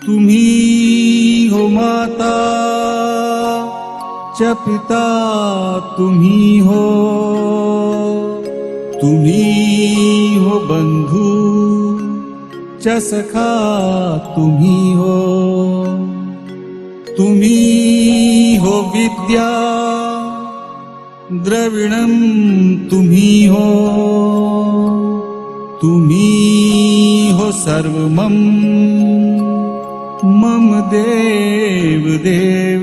तुम्ही हो माता च पिता तुम्ही हो, तुम्ही हो बंधू च सखा तुम्ही हो, तुम्ही हो विद्या द्रविणम तुम्ही हो, तुम्ही हो सर्वमम मम देव देव।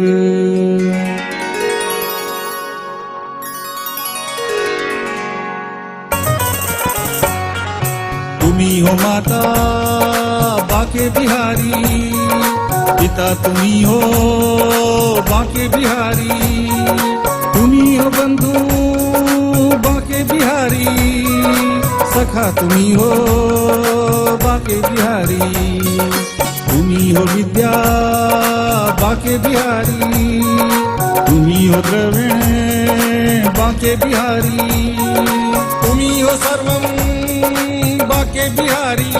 तुम्ही हो माता बाके बिहारी, पिता तुम्ही हो बाके बिहारी, तुम्ही हो बंधु बाके बिहारी, सखा तुम्ही हो बाके बिहारी, तुम्ही हो विद्या बाके बिहारी, तुम्ही हो द्रविण बाके बिहारी, तुम्ही हो सर्वम बाके बिहारी,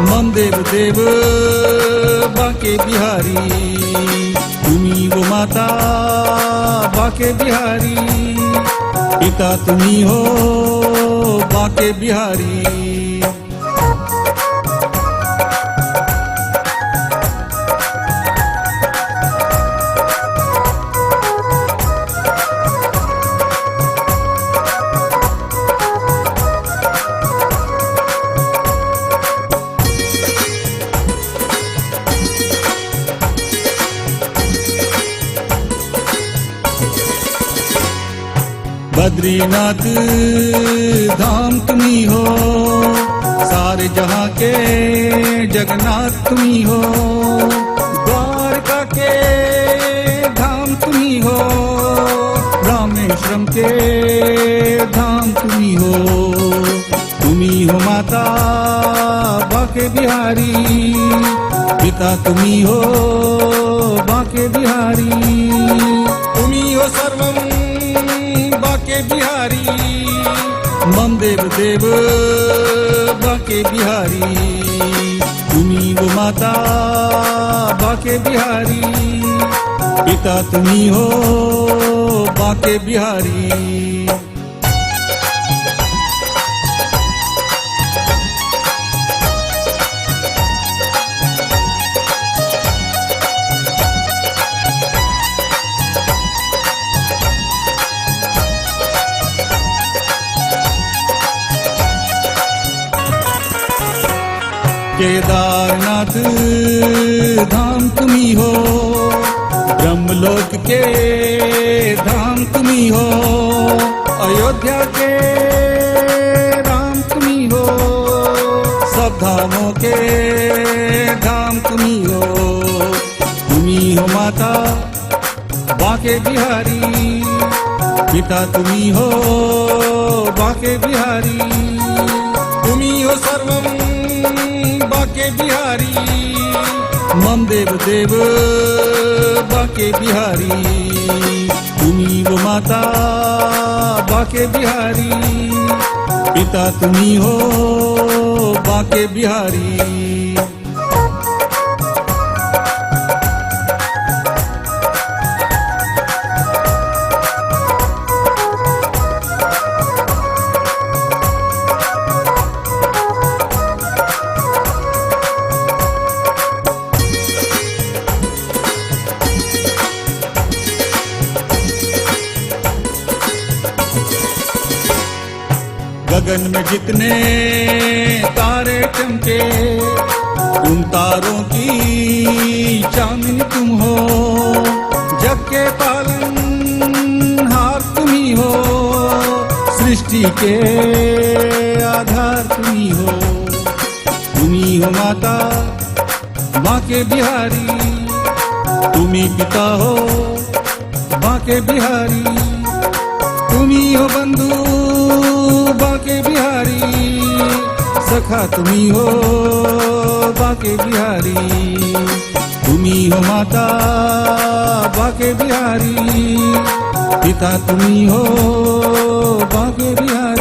मम देव देव बाके बिहारी, तुम्ही हो माता बाके बिहारी, पिता तुम्ही हो बाके बिहारी। बद्रीनाथ धाम तुम्ही हो, सारे जहां के जगन्नाथ तुम्ही हो, द्वारका के धाम तुम्ही हो, रामेश्वरम के धाम तुम्ही हो, तुम्ही हो माता बाके बिहारी, पिता तुम्ही हो बाके बिहारी, तुम्ही हो सर्वम बाके बिहारी, मम देव देव बाके बिहारी, तुम्ही वो माता बाके बिहारी, पिता तुम्ही हो बाके बिहारी। केदारनाथ धाम तुम्ही हो, ब्रह्मलोक के धाम तुम्ही हो, अयोध्या के राम तुम्ही हो, सब धामों के धाम तुम्ही हो, तुम्ही हो माता बाके बिहारी, पिता तुम्ही हो बाके बिहारी, तुम्ही हो सर्वम बाके बिहारी, मम देव देव बाके बिहारी, तुम्ही वो माता बाके बिहारी, पिता तुम्ही हो बाके बिहारी। गगन में जितने तारे चमके, उन तारों की चांदनी तुम हो, जग के पालनहार तुम्ही हो, सृष्टि के आधार तुम्ही हो, तुम्ही हो माता बाके बिहारी, तुम्ही पिता हो बाके बिहारी, तुम्ही हो बंधु बाके बिहारी, सखा तुम्ही हो बाके बिहारी, तुम्ही हो माता बाके बिहारी, पिता तुम्ही हो बाके बिहारी।